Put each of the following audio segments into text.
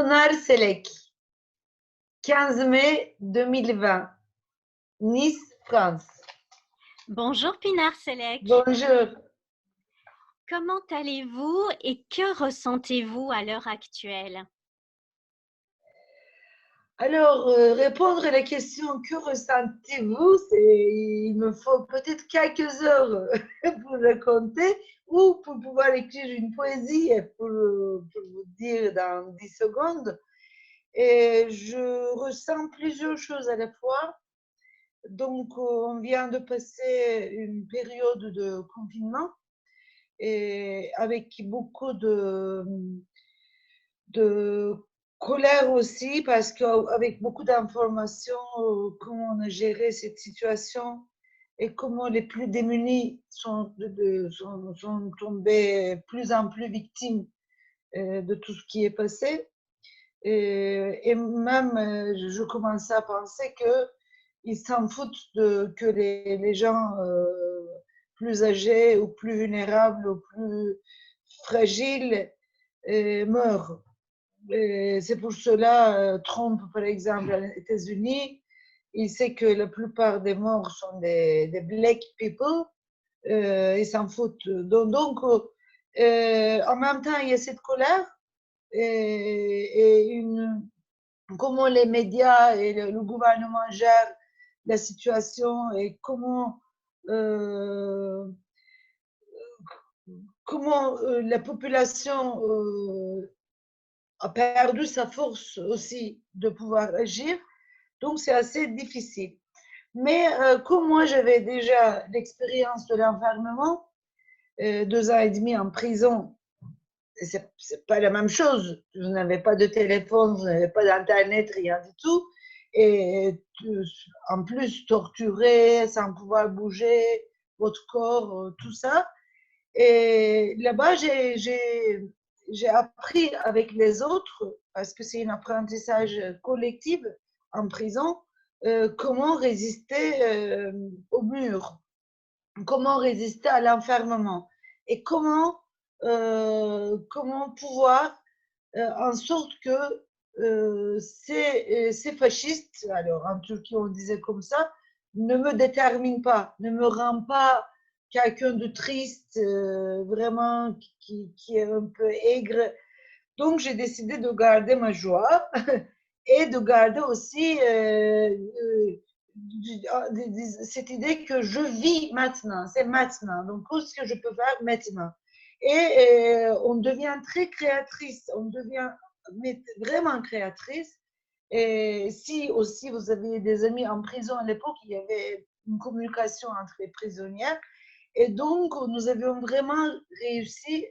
Pınar Selek, 15 mai 2020, Nice, France. Bonjour Pinar Selek, Bonjour. comment allez-vous et que ressentez-vous à l'heure actuelle? Alors, répondre à la question que ressentez-vous, il me faut peut-être quelques heures pour le compter ou pour pouvoir écrire une poésie pour vous dire dans 10 secondes. Et je ressens plusieurs choses à la fois. Donc, on vient de passer une période de confinement et avec beaucoup de colère aussi, parce qu'avec beaucoup d'informations, comment on a géré cette situation et comment les plus démunis sont tombés plus en plus victimes de tout ce qui est passé. Et même, je commençais à penser qu'ils s'en foutent que les gens plus âgés ou plus vulnérables ou plus fragiles meurent. C'est pour cela, Trump, par exemple, aux États-Unis, il sait que la plupart des morts sont des black people, ils s'en foutent. En même temps, il y a cette colère et comment les médias et le gouvernement gèrent la situation et euh, comment la population a perdu sa force aussi de pouvoir agir. Donc, c'est assez difficile. Mais comme moi, j'avais déjà l'expérience de l'enfermement, 2 ans et demi en prison, c'est pas la même chose. Vous n'avez pas de téléphone, vous n'avez pas d'internet, rien du tout. Et en plus, torturé, sans pouvoir bouger, votre corps, tout ça. Et là-bas, j'ai appris avec les autres, parce que c'est un apprentissage collectif en prison, comment résister au mur, comment résister à l'enfermement et comment pouvoir en sorte que ces fascistes, alors en Turquie on disait comme ça, ne me déterminent pas, ne me rend pas quelqu'un de triste, vraiment qui est un peu aigre. Donc j'ai décidé de garder ma joie et de garder aussi cette idée que je vis maintenant, c'est maintenant, donc qu'est-ce que je peux faire maintenant. Et on devient très créatrice, on devient vraiment créatrice. Et si aussi vous avez des amis en prison à l'époque, il y avait une communication entre les prisonnières. Et donc, nous avions vraiment réussi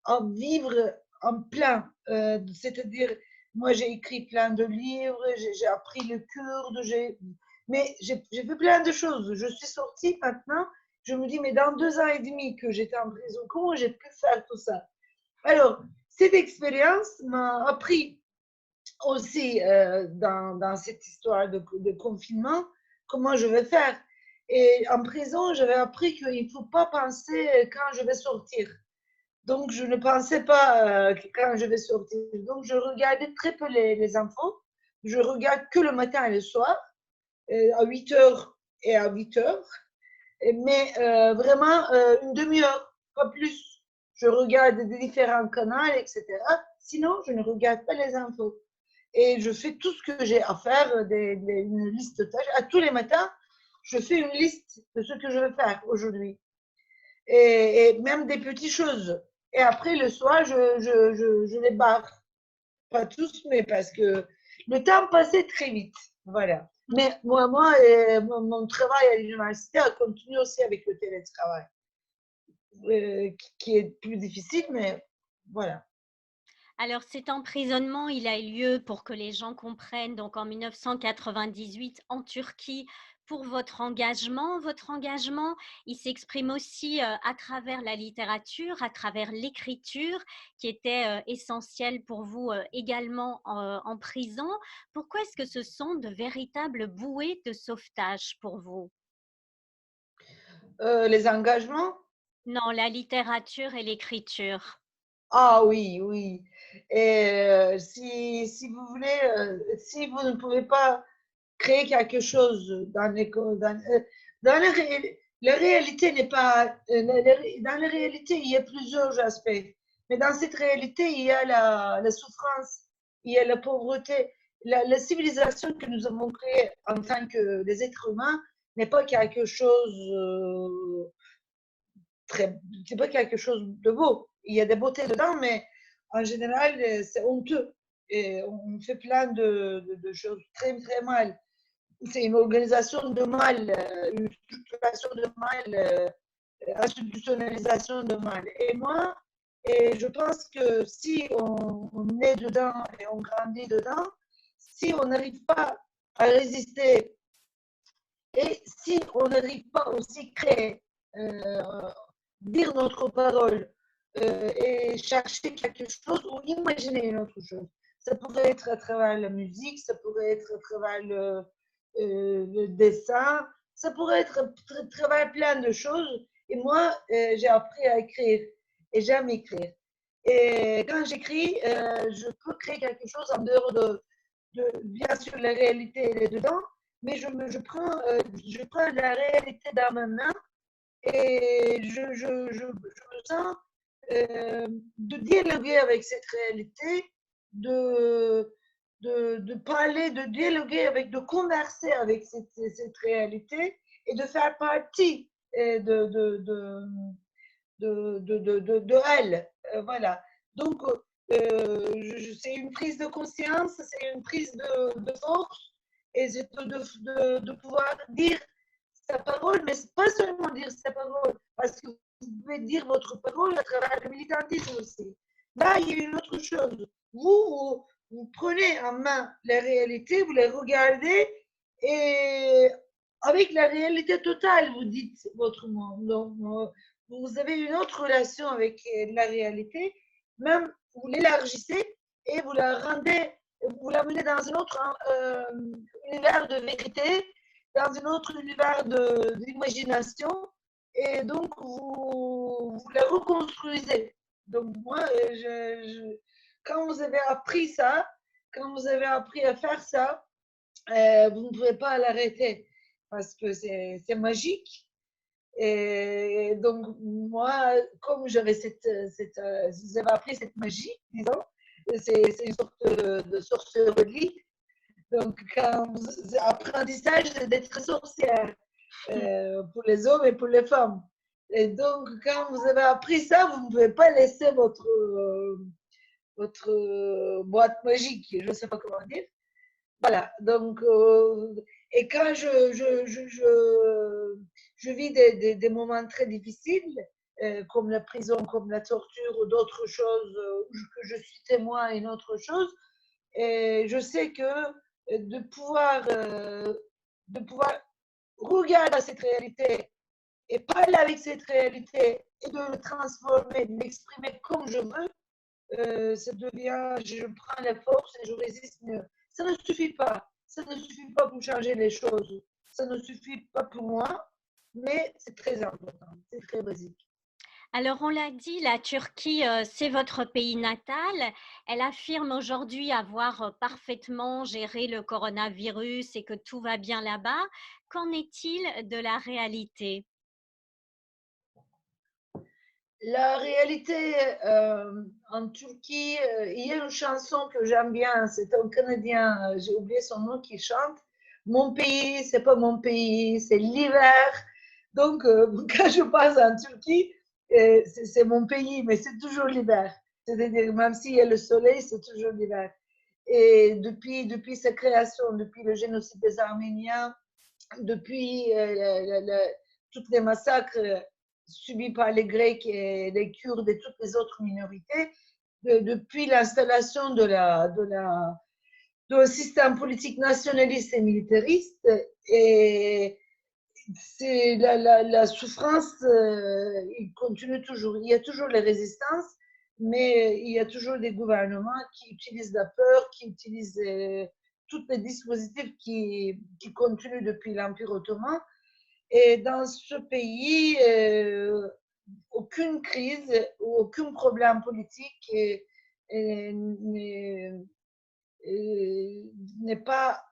à vivre en plein. C'est-à-dire, moi, j'ai écrit plein de livres, j'ai appris le kurde, mais j'ai fait plein de choses. Je suis sortie maintenant, je me dis, mais dans 2 ans et demi que j'étais en prison, comment j'ai pu faire tout ça? Alors, cette expérience m'a appris aussi dans cette histoire de confinement comment je vais faire. Et en prison, j'avais appris qu'il ne faut pas penser quand je vais sortir. Donc, je ne pensais pas quand je vais sortir. Donc, je regardais très peu les infos. Je regarde que le matin et le soir, à 8 heures et à 8 heures. Mais vraiment une demi-heure, pas plus. Je regarde des différents canaux, etc. Sinon, je ne regarde pas les infos. Et je fais tout ce que j'ai à faire, une liste de tâches. À tous les matins, je fais une liste de ce que je veux faire aujourd'hui et même des petites choses. Et après, le soir, je les barre. Pas tous, mais parce que le temps passait très vite. Voilà. Mais mon travail à l'université a continué aussi avec le télétravail, qui est plus difficile, mais voilà. Alors cet emprisonnement, il a eu lieu pour que les gens comprennent, donc en 1998 en Turquie, pour votre engagement. Votre engagement, il s'exprime aussi à travers la littérature, à travers l'écriture, qui était essentielle pour vous également en prison. Pourquoi est-ce que ce sont de véritables bouées de sauvetage pour vous? Les engagements, Non, la littérature et l'écriture. Ah oui, oui. Et si vous voulez, si vous ne pouvez pas créer quelque chose dans la réalité n'est pas, dans la réalité, il y a plusieurs aspects. Mais dans cette réalité, il y a la souffrance, il y a la pauvreté. La civilisation que nous avons créée en tant que des êtres humains n'est pas quelque chose très, c'est pas quelque chose de beau. Il y a des beautés dedans, mais en général, c'est honteux. Et on fait plein de choses très, très mal. C'est une organisation de mal, une structuration de mal, institutionnalisation de mal. Et moi, et je pense que si on est dedans et on grandit dedans, si on n'arrive pas à résister et si on n'arrive pas aussi à créer, dire notre parole et chercher quelque chose ou imaginer une autre chose. Ça pourrait être à travers la musique, ça pourrait être à travers le dessin, ça pourrait être à travers plein de choses. Et moi, j'ai appris à écrire et j'aime écrire. Et quand j'écris, je peux créer quelque chose en dehors bien sûr, la réalité elle est dedans, mais je prends la réalité dans ma main et je me sens de dialoguer avec cette réalité, de, de parler, de dialoguer avec, de converser avec cette réalité et de faire partie de elle. Voilà. Donc, c'est une prise de conscience, c'est une prise de force et c'est de pouvoir dire sa parole, mais pas seulement dire sa parole, parce que vous pouvez dire votre parole à travers le militantisme aussi. Là, il y a une autre chose. Vous prenez en main la réalité, vous la regardez et avec la réalité totale, vous dites votre mot. Donc, vous avez une autre relation avec la réalité, même vous l'élargissez et vous la rendez, vous la menez dans un autre univers de vérité, dans un autre univers d'imagination, et donc vous la reconstruisez. Donc moi, quand vous avez appris ça, quand vous avez appris à faire ça, vous ne pouvez pas l'arrêter parce que c'est magique. Et donc, moi, comme j'avais appris cette magie, disons, c'est une sorte de sorcellerie. Donc, apprentissage d'être sorcière pour les hommes et pour les femmes. Et donc, quand vous avez appris ça, vous ne pouvez pas laisser votre boîte magique, je ne sais pas comment dire. Voilà, donc, et quand je vis des moments très difficiles, comme la prison, comme la torture ou d'autres choses, que je suis témoin et une autre chose, et je sais que de pouvoir regarder cette réalité et parler avec cette réalité et de le transformer, de l'exprimer comme je veux, ça devient, je prends la force et je résiste mieux. Ça ne suffit pas. Ça ne suffit pas pour changer les choses. Ça ne suffit pas pour moi, mais c'est très important. C'est très basique. Alors, on l'a dit, la Turquie, c'est votre pays natal. Elle affirme aujourd'hui avoir parfaitement géré le coronavirus et que tout va bien là-bas. Qu'en est-il de la réalité? La réalité en Turquie, il y a une chanson que j'aime bien, c'est un Canadien, j'ai oublié son nom, qui chante Mon pays, c'est pas mon pays, c'est l'hiver. Donc, quand je passe en Turquie, c'est mon pays, mais c'est toujours l'hiver. C'est-à-dire, même s'il y a le soleil, c'est toujours l'hiver. Et depuis sa création, depuis le génocide des Arméniens, depuis tous les massacres subis par les Grecs et les Kurdes et toutes les autres minorités, depuis l'installation de système politique nationaliste et militariste. Et c'est la souffrance, il continue toujours. Il y a toujours les résistances, mais il y a toujours des gouvernements qui utilisent la peur, qui utilisent tous les dispositifs qui continuent depuis l'Empire ottoman. Et dans ce pays, aucune crise ou aucun problème politique n'est n'est pas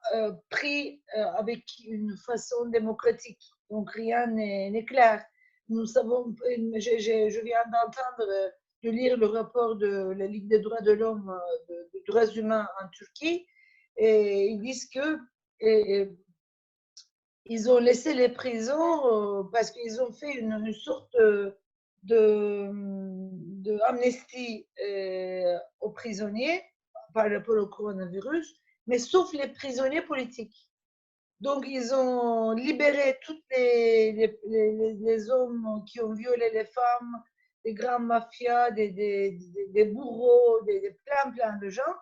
pris avec une façon démocratique. Donc rien n'est clair. Nous savons, je viens d'entendre, de lire le rapport de la Ligue des droits de l'homme, des droits humains en Turquie, et ils disent que et, ils ont laissé les prisons parce qu'ils ont fait une sorte de amnistie aux prisonniers par rapport au coronavirus, mais sauf les prisonniers politiques. Donc, ils ont libéré tous les hommes qui ont violé les femmes, des grands mafias, des bourreaux, plein de gens.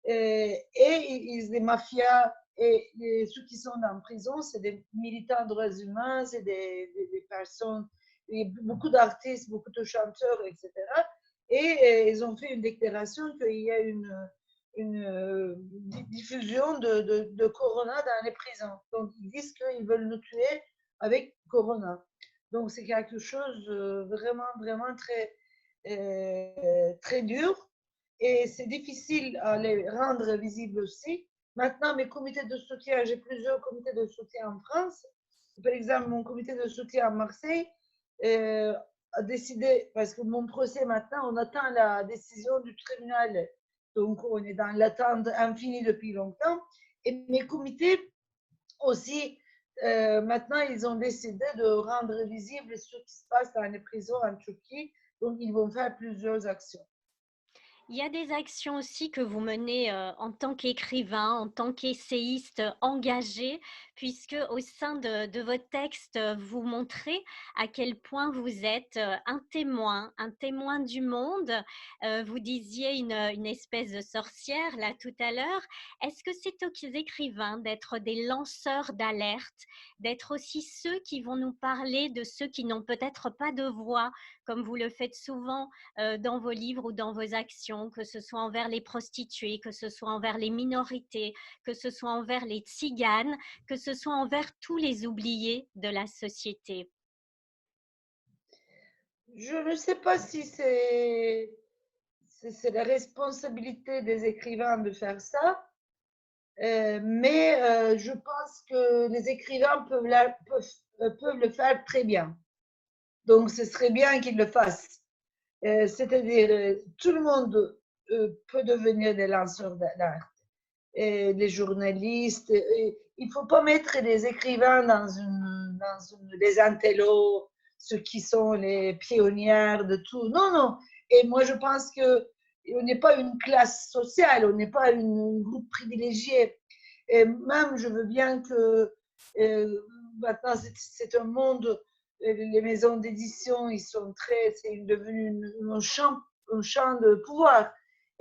Et les mafias et ceux qui sont en prison, c'est des militants de droits humains, c'est des personnes, beaucoup d'artistes, beaucoup de chanteurs, etc. Et ils ont fait une déclaration qu'il y a une diffusion de Corona dans les prisons. Donc, ils disent qu'ils veulent nous tuer avec Corona. Donc, c'est quelque chose vraiment très dur. Et c'est difficile à les rendre visibles aussi. Maintenant, mes comités de soutien, j'ai plusieurs comités de soutien en France. Par exemple, mon comité de soutien à Marseille a décidé, parce que mon procès maintenant, on attend la décision du tribunal. Donc, on est dans l'attente infinie depuis longtemps. Et mes comités aussi, maintenant, ils ont décidé de rendre visible ce qui se passe dans les prisons en Turquie. Donc, ils vont faire plusieurs actions. Il y a des actions aussi que vous menez en tant qu'écrivain, en tant qu'essayiste engagé, puisque au sein de votre texte, vous montrez à quel point vous êtes un témoin du monde. Vous disiez une espèce de sorcière là tout à l'heure. Est-ce que c'est aux écrivains d'être des lanceurs d'alerte, d'être aussi ceux qui vont nous parler de ceux qui n'ont peut-être pas de voix, comme vous le faites souvent dans vos livres ou dans vos actions, que ce soit envers les prostituées, que ce soit envers les minorités, que ce soit envers les tziganes, que ce soit envers tous les oubliés de la société? Je ne sais pas si c'est la responsabilité des écrivains de faire ça, mais je pense que les écrivains peuvent le faire très bien. Donc, ce serait bien qu'ils le fassent. C'est-à-dire, tout le monde peut devenir des lanceurs d'alerte. Les journalistes, il ne faut pas mettre les écrivains des intellos, ceux qui sont les pionnières de tout. Non, non. Et moi, je pense qu'on n'est pas une classe sociale, on n'est pas un groupe privilégié. Et même, je veux bien que maintenant, c'est un monde, les maisons d'édition, c'est devenu un champ de pouvoir.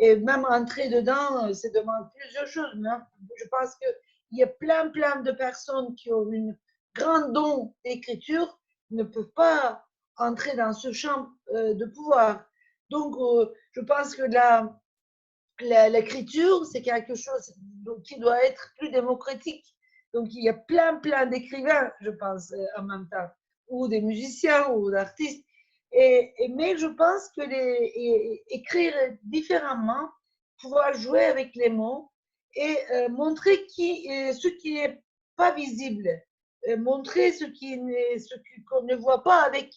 Et même entrer dedans, ça demande plusieurs choses. Mais je pense qu'il y a plein de personnes qui ont une grande don d'écriture ne peuvent pas entrer dans ce champ de pouvoir. Donc, je pense que l'écriture, c'est quelque chose qui doit être plus démocratique. Donc, il y a plein d'écrivains, je pense, en même temps, ou des musiciens ou d'artistes. Mais je pense que écrire différemment, pouvoir jouer avec les mots et montrer ce qui n'est pas visible, montrer qu'on ne voit pas avec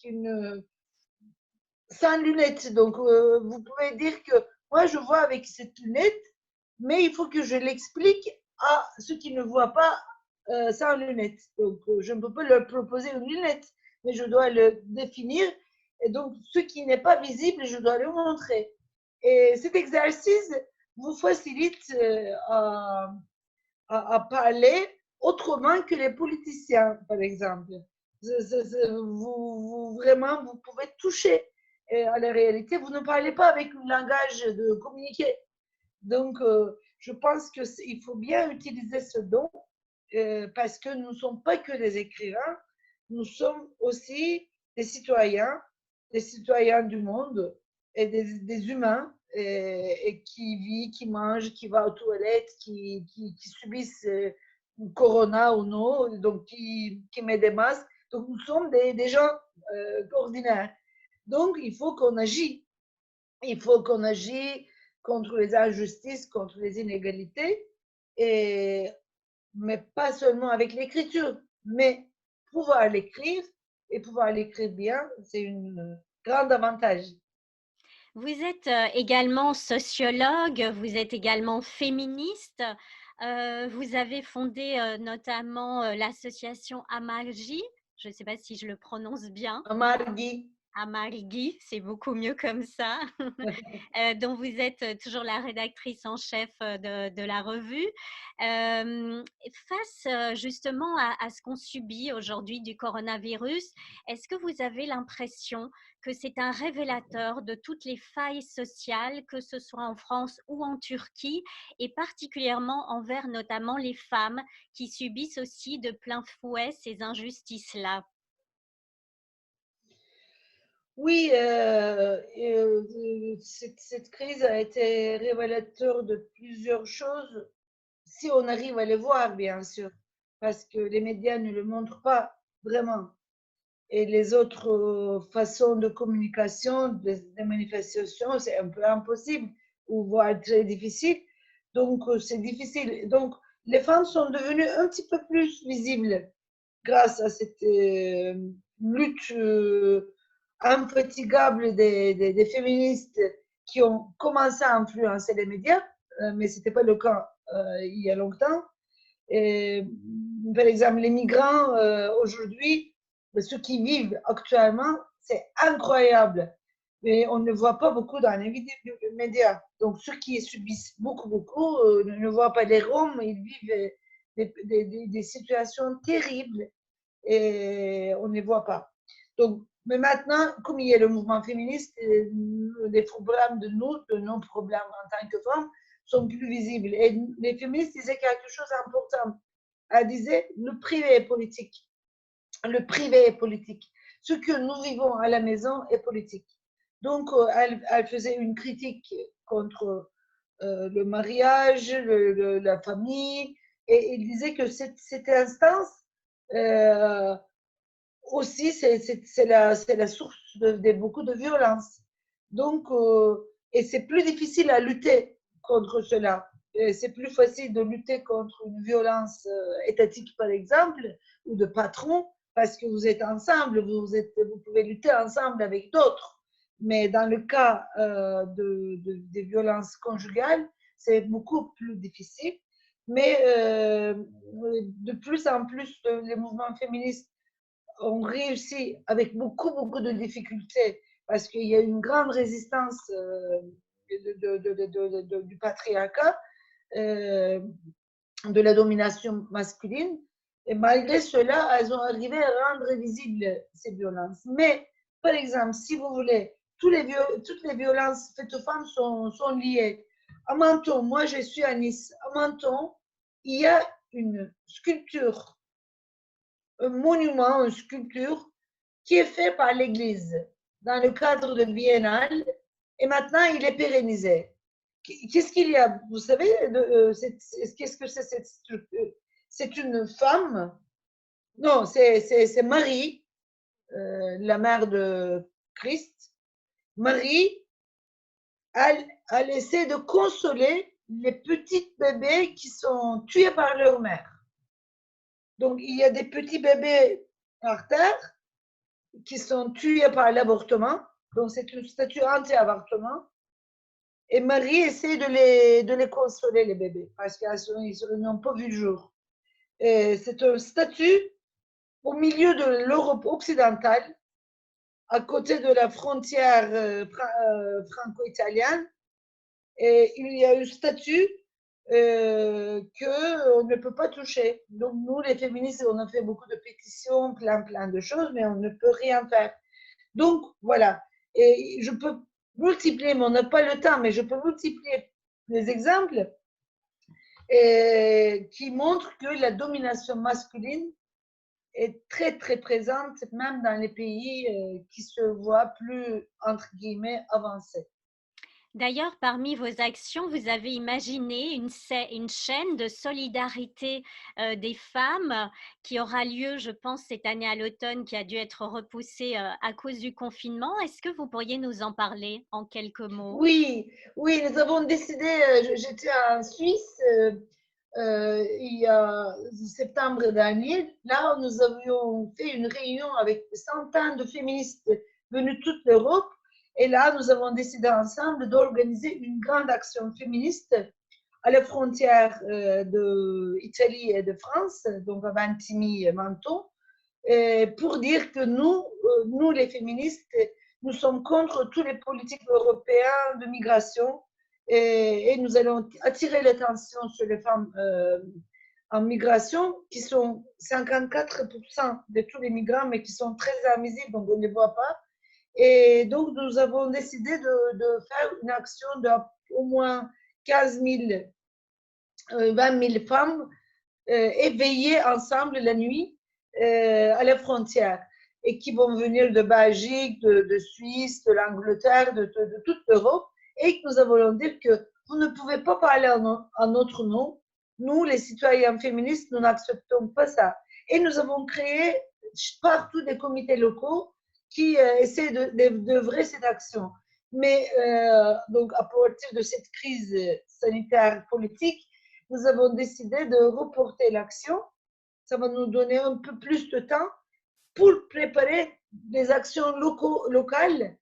sans lunettes. Donc, vous pouvez dire que moi, je vois avec cette lunette, mais il faut que je l'explique à ceux qui ne voient pas sans lunettes. Donc, je ne peux pas leur proposer une lunette, mais je dois le définir. Et donc, ce qui n'est pas visible, je dois le montrer. Et cet exercice vous facilite à parler autrement que les politiciens, par exemple. Vraiment, vous pouvez toucher à la réalité. Vous ne parlez pas avec un langage de communiquer. Donc, je pense qu'il faut bien utiliser ce don parce que nous ne sommes pas que des écrivains, nous sommes aussi des citoyens du monde et des humains et qui vivent, qui mangent, qui vont aux toilettes, qui subissent Corona ou non, donc qui mettent des masques. Donc, nous sommes des gens ordinaires. Donc, il faut qu'on agisse. Il faut qu'on agisse contre les injustices, contre les inégalités, et, mais pas seulement avec l'écriture, mais pouvoir l'écrire et pouvoir l'écrire bien, c'est un grand avantage. Vous êtes également sociologue, vous êtes également féministe. Vous avez fondé notamment l'association Amargi. Je ne sais pas si je le prononce bien. Amargi. Amargi, c'est beaucoup mieux comme ça. Dont vous êtes toujours la rédactrice en chef de la revue. Face justement à ce qu'on subit aujourd'hui du coronavirus, est-ce que vous avez l'impression que c'est un révélateur de toutes les failles sociales, que ce soit en France ou en Turquie, et particulièrement envers notamment les femmes qui subissent aussi de plein fouet ces injustices-là? Oui, cette crise a été révélateur de plusieurs choses, si on arrive à les voir, bien sûr, parce que les médias ne le montrent pas vraiment. Et les autres façons de communication, des manifestations, c'est un peu impossible ou voire très difficile. Donc, c'est difficile. Donc, les femmes sont devenues un petit peu plus visibles grâce à cette lutte infatigable des féministes qui ont commencé à influencer les médias, mais ce n'était pas le cas il y a longtemps. Et, par exemple, les migrants aujourd'hui, ceux qui vivent actuellement, c'est incroyable. Mais on ne voit pas beaucoup dans les médias. Donc, ceux qui subissent beaucoup, beaucoup, ne voient pas les Roms, ils vivent des situations terribles et on ne les voit pas. Donc, mais maintenant, comme il y a le mouvement féministe, les problèmes de nous, de nos problèmes en tant que femmes, sont plus visibles. Et les féministes disaient quelque chose d'important. Elles disaient le privé est politique. Le privé est politique. Ce que nous vivons à la maison est politique. Donc, elle faisait une critique contre le mariage, la famille, et il disait que cette instance euh, aussi, c'est la source de beaucoup de violence. Donc, et c'est plus difficile à lutter contre cela. C'est plus facile de lutter contre une violence étatique, par exemple, ou de patron, parce que vous êtes ensemble, vous pouvez lutter ensemble avec d'autres. Mais dans le cas des violences conjugales, c'est beaucoup plus difficile. Mais de plus en plus, les mouvements féministes ont réussi avec beaucoup, beaucoup de difficultés parce qu'il y a une grande résistance du patriarcat, euh, de la domination masculine. Et malgré cela, elles ont arrivé à rendre visibles ces violences. Mais, par exemple, si vous voulez, toutes les violences faites aux femmes sont liées. À Menton, moi je suis à Nice, à Menton, il y a une sculpture, un monument, une sculpture qui est fait par l'Église dans le cadre de biennale et maintenant il est pérennisé. Qu'est-ce qu'il y a? Vous savez, qu'est-ce que c'est cette structure? C'est une femme, non, c'est Marie, la mère de Christ. Marie, elle essaie de consoler les petits bébés qui sont tués par leur mère. Donc, il y a des petits bébés par terre qui sont tués par l'avortement. Donc, c'est une statue anti-avortement. Et Marie essaie de les consoler, les bébés, parce qu'ils n'ont pas vu le jour. C'est un statut au milieu de l'Europe occidentale, à côté de la frontière franco-italienne. Et il y a un statut qu'on ne peut pas toucher. Donc, nous, les féministes, on a fait beaucoup de pétitions, plein de choses, mais on ne peut rien faire. Donc, voilà. Et je peux multiplier, mais on n'a pas le temps, mais je peux multiplier les exemples qui montrent que la domination masculine est très, très présente, même dans les pays qui se voient plus, entre guillemets, avancés. D'ailleurs, parmi vos actions, vous avez imaginé une chaîne de solidarité des femmes qui aura lieu, je pense, cette année à l'automne, qui a dû être repoussée à cause du confinement. Est-ce que vous pourriez nous en parler en quelques mots? Oui, oui, nous avons décidé, j'étais en Suisse il y a septembre dernier. Là, nous avions fait une réunion avec des centaines de féministes venus de toute l'Europe. Et là, nous avons décidé ensemble d'organiser une grande action féministe à la frontière de Italie et de France, donc à Ventimille-Menton, pour dire que nous, les féministes, nous sommes contre toutes les politiques européennes de migration et nous allons attirer l'attention sur les femmes en migration, qui sont 54% de tous les migrants, mais qui sont très invisibles, donc on ne les voit pas. Et donc, nous avons décidé de faire une action d'au moins 15 000, 20 000 femmes éveillées ensemble la nuit à la frontière et qui vont venir de Belgique, de Suisse, de l'Angleterre, de toute l'Europe et que nous avons dit que vous ne pouvez pas parler en notre nom. Nous, les citoyens féministes, nous n'acceptons pas ça. Et nous avons créé partout des comités locaux qui essaient d'œuvrer cette action. Mais donc, à partir de cette crise sanitaire politique, nous avons décidé de reporter l'action. Ça va nous donner un peu plus de temps pour préparer des actions locales.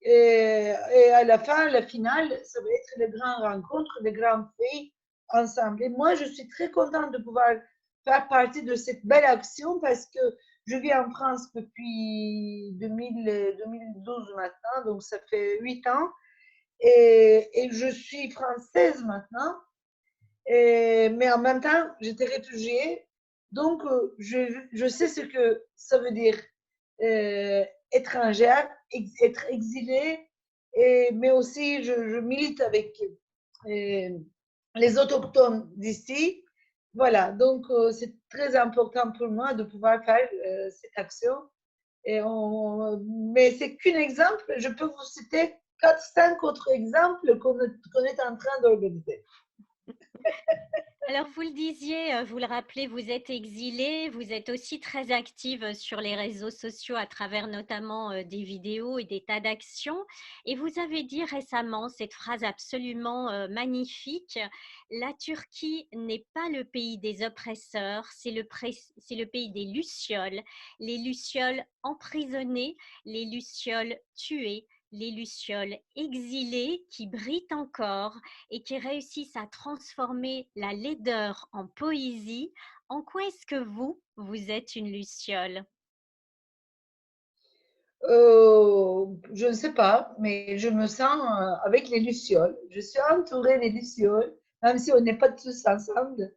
Et à la fin, la finale, ça va être les grandes rencontres, les grands faits ensemble. Et moi, je suis très contente de pouvoir faire partie de cette belle action parce que je vis en France depuis 2012 maintenant, donc ça fait 8 ans. Et je suis française maintenant. Mais en même temps, j'étais réfugiée. Donc, je sais ce que ça veut dire étrangère, être exilée, mais aussi je milite avec les autochtones d'ici. Voilà, donc c'est très important pour moi de pouvoir faire cette action. Mais c'est qu'un exemple, je peux vous citer 4, 5 autres exemples qu'on est en train d'organiser. Alors, vous le disiez, vous le rappelez, vous êtes exilée, vous êtes aussi très active sur les réseaux sociaux à travers notamment des vidéos et des tas d'actions. Et vous avez dit récemment cette phrase absolument magnifique: la Turquie n'est pas le pays des oppresseurs, c'est le pays des lucioles, les lucioles emprisonnées, les lucioles tuées, les lucioles exilées qui brillent encore et qui réussissent à transformer la laideur en poésie. En quoi est-ce que vous êtes une luciole? Je ne sais pas, mais je me sens avec les lucioles. Je suis entourée des lucioles, même si on n'est pas tous ensemble.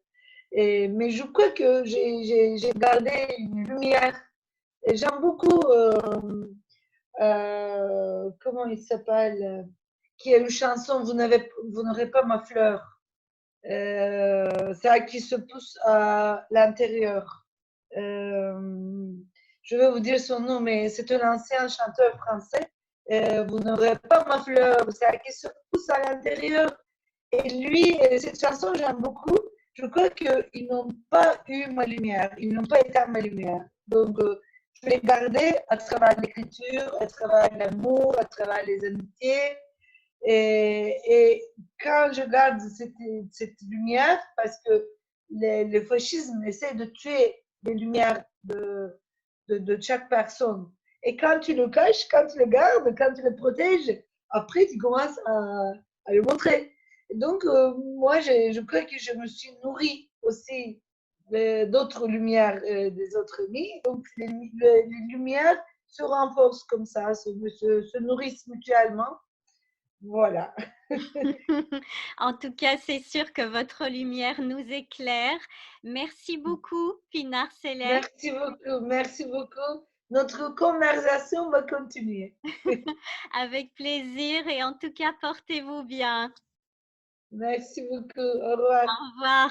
Mais je crois que j'ai gardé une lumière. Et j'aime beaucoup, comment il s'appelle, qui a une chanson, vous n'aurez pas ma fleur. C'est qui se pousse à l'intérieur. Euh, je vais vous dire son nom, mais c'est un ancien chanteur français. Vous n'aurez pas ma fleur, c'est qui se pousse à l'intérieur. Et lui, cette chanson, j'aime beaucoup. Je crois qu'ils n'ont pas eu ma lumière, ils n'ont pas été ma lumière. Donc, je l'ai gardée à travers l'écriture, à travers l'amour, à travers les amitiés. Et quand je garde cette lumière, parce que le fascisme essaie de tuer les lumières de chaque personne. Et quand tu le caches, quand tu le gardes, quand tu le protèges, après tu commences à le montrer. Et donc, moi, je crois que je me suis nourrie aussi d'autres lumières des autres amis. Donc, les lumières se renforcent comme ça, se nourrissent mutuellement. Voilà. En tout cas, c'est sûr que votre lumière nous éclaire. Merci beaucoup, Pinar Céleste. Merci beaucoup, merci beaucoup. Notre conversation va continuer. Avec plaisir et en tout cas, portez-vous bien. Merci beaucoup. Au revoir. Au revoir.